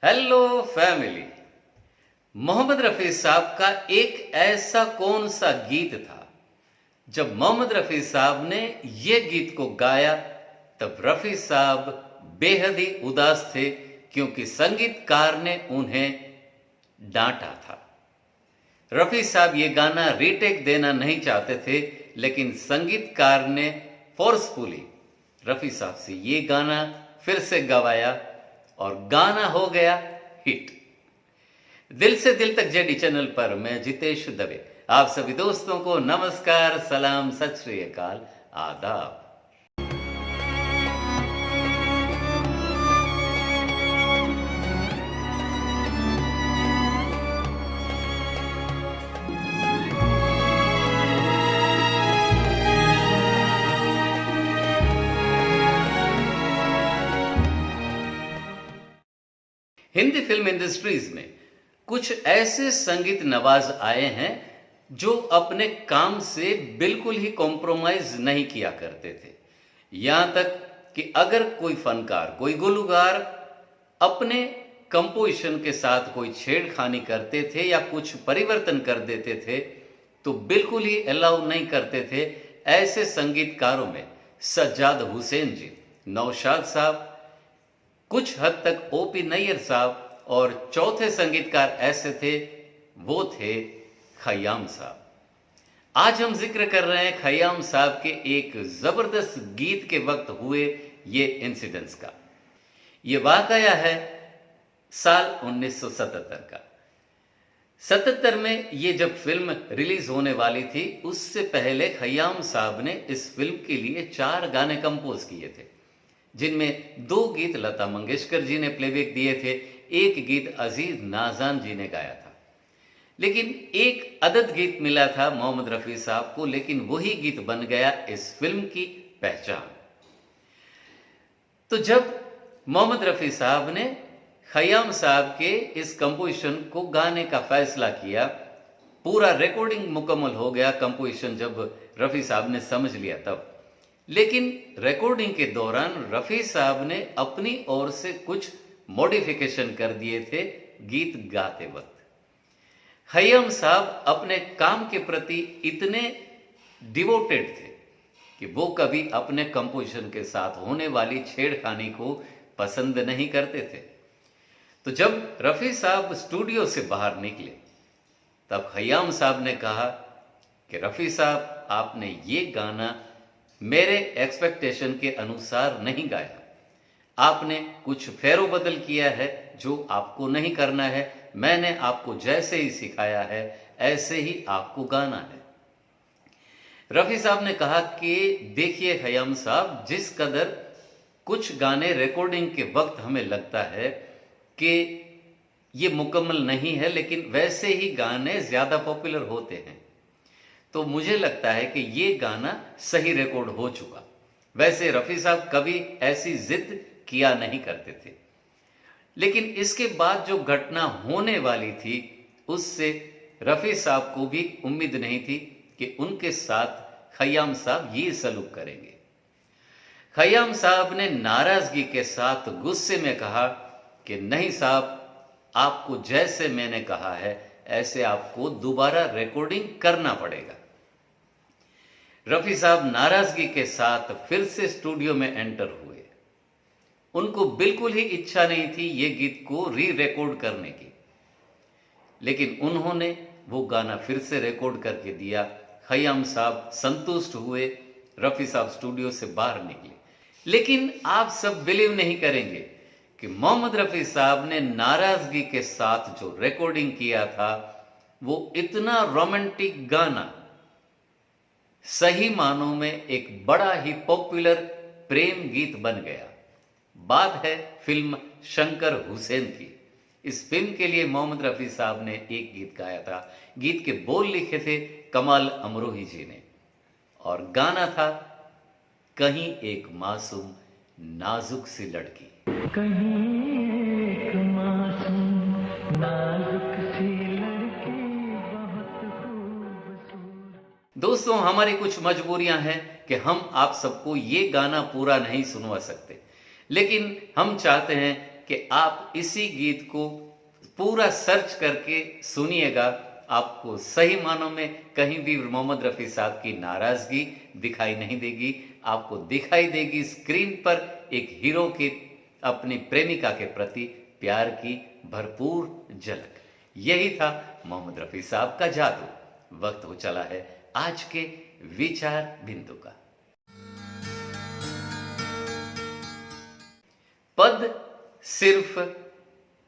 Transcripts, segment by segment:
Hello family. Mohammad Rafi साहब का एक ऐसा कौन सा गीत था जब मोहम्मद रफ़ी साहब ने ये गीत को गाया तब रफ़ी साहब बेहद ही उदास थे क्योंकि संगीतकार ने उन्हें डांटा था। रफ़ी साहब ये गाना रीटेक देना नहीं चाहते थे, लेकिन संगीतकार ने फोर्सफुली रफ़ी साहब से ये गाना फिर से गवाया और गाना हो गया हिट। दिल से दिल तक जेडी चैनल पर मैं जितेश दवे आप सभी दोस्तों को नमस्कार, सलाम, सत श्री अकाल, आदाब। हिंदी फिल्म इंडस्ट्रीज में कुछ ऐसे संगीत नवाज आए हैं जो अपने काम से बिल्कुल ही कॉम्प्रोमाइज नहीं किया करते थे। यहां तक कि अगर कोई फनकार, कोई गुलकार अपने कंपोजिशन के साथ कोई छेड़खानी करते थे या कुछ परिवर्तन कर देते थे तो बिल्कुल ही अलाउ नहीं करते थे। ऐसे संगीतकारों में सज्जाद हुसैन जी, नौशाद साहब, कुछ हद तक ओपी नैयर साहब और चौथे संगीतकार ऐसे थे, वो थे खयाम साहब। आज हम जिक्र कर रहे हैं खयाम साहब के एक जबरदस्त गीत के वक्त हुए ये इंसिडेंट्स का। ये वाकया है साल 1977 का। 77 में ये जब फिल्म रिलीज होने वाली थी, उससे पहले खयाम साहब ने इस फिल्म के लिए 4 गाने कंपोज किए थे, जिनमें 2 गीत लता मंगेशकर जी ने प्लेबैक दिए थे, एक गीत अजीज नाजान जी ने गाया था। लेकिन एक अदद गीत मिला था मोहम्मद रफ़ी साहब को, लेकिन वही गीत बन गया इस फिल्म की पहचान। तो जब मोहम्मद रफ़ी साहब ने खयाम साहब के इस कंपोजिशन को गाने का फैसला किया, पूरा रिकॉर्डिंग मुकम्मल हो गया, कंपोजिशन जब रफ़ी साहब ने समझ लिया तब। लेकिन रिकॉर्डिंग के दौरान रफ़ी साहब ने अपनी ओर से कुछ मॉडिफिकेशन कर दिए थे गीत गाते वक्त। खयाम साहब अपने काम के प्रति इतने डिवोटेड थे कि वो कभी अपने कंपोजिशन के साथ होने वाली छेड़खानी को पसंद नहीं करते थे। तो जब रफ़ी साहब स्टूडियो से बाहर निकले तब खयाम साहब ने कहा कि रफ़ी साहब, आपने ये गाना मेरे एक्सपेक्टेशन के अनुसार नहीं गाया, आपने कुछ फेरो बदल किया है जो आपको नहीं करना है। मैंने आपको जैसे ही सिखाया है ऐसे ही आपको गाना है। रफ़ी साहब ने कहा कि देखिए खयाम साहब, जिस कदर कुछ गाने रिकॉर्डिंग के वक्त हमें लगता है कि ये मुकम्मल नहीं है, लेकिन वैसे ही गाने ज्यादा पॉपुलर होते हैं, तो मुझे लगता है कि ये गाना सही रिकॉर्ड हो चुका। वैसे रफ़ी साहब कभी ऐसी जिद किया नहीं करते थे, लेकिन इसके बाद जो घटना होने वाली थी उससे रफ़ी साहब को भी उम्मीद नहीं थी कि उनके साथ खयाम साहब ये सलूक करेंगे। खयाम साहब ने नाराजगी के साथ गुस्से में कहा कि नहीं साहब, आपको जैसे मैंने कहा है ऐसे आपको दोबारा रिकॉर्डिंग करना पड़ेगा। रफ़ी साहब नाराजगी के साथ फिर से स्टूडियो में एंटर हुए। उनको बिल्कुल ही इच्छा नहीं थी ये गीत को री रिकॉर्ड करने की, लेकिन उन्होंने वो गाना फिर से रिकॉर्ड करके दिया। खयाम साहब संतुष्ट हुए, रफ़ी साहब स्टूडियो से बाहर निकले। लेकिन आप सब बिलीव नहीं करेंगे कि मोहम्मद रफ़ी साहब ने नाराजगी के साथ जो रिकॉर्डिंग किया था वो इतना रोमांटिक गाना, सही मानों में एक बड़ा ही पॉपुलर प्रेम गीत बन गया। बात है फिल्म शंकर हुसैन की। इस फिल्म के लिए मोहम्मद रफ़ी साहब ने एक गीत गाया था। गीत के बोल लिखे थे कमाल अमरोही जी ने और गाना था कहीं एक मासूम नाजुक सी लड़की। कहीं एक मासूम नाजुक सी लड़की बहुत खूबसूरत। दोस्तों, हमारी कुछ मजबूरियां हैं कि हम आप सबको ये गाना पूरा नहीं सुनवा सकते, लेकिन हम चाहते हैं कि आप इसी गीत को पूरा सर्च करके सुनिएगा। आपको सही मानों में कहीं भी मोहम्मद रफ़ी साहब की नाराजगी दिखाई नहीं देगी। आपको दिखाई देगी स्क्रीन पर एक हीरो के अपनी प्रेमिका के प्रति प्यार की भरपूर झलक। यही था मोहम्मद रफ़ी साहब का जादू। वक्त हो चला है आज के विचार बिंदु का। पद सिर्फ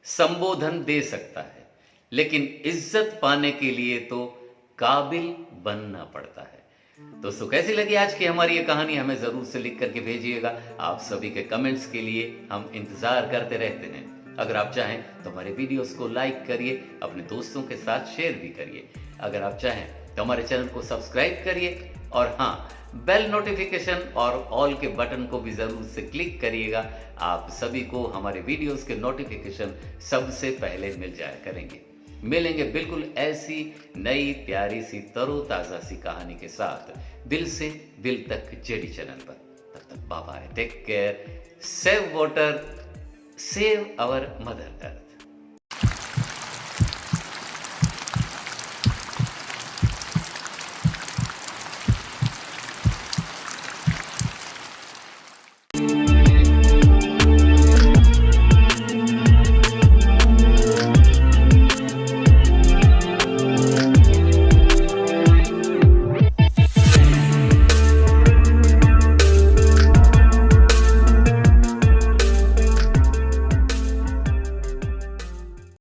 संबोधन दे सकता है, लेकिन इज्जत पाने के लिए तो काबिल बनना पड़ता है। दोस्तों, कैसी लगी आज की हमारी ये कहानी? हमें जरूर से लिख करके भेजिएगा। आप सभी के कमेंट्स के लिए हम इंतजार करते रहते हैं। अगर आप चाहें तो हमारे वीडियोस को लाइक करिए, अपने दोस्तों के साथ शेयर भी करिए। अगर आप चाहें तो हमारे चैनल को सब्सक्राइब करिए, और हाँ, बेल नोटिफिकेशन और ऑल के बटन को भी जरूर से क्लिक करिएगा। आप सभी को हमारे वीडियोस के नोटिफिकेशन सबसे पहले मिल जाया करेंगे। मिलेंगे बिल्कुल ऐसी नई प्यारी सी तरोताजा सी कहानी के साथ, दिल से दिल तक जेडी चैनल पर। तब तक bye bye, take care, save water, save our mother earth.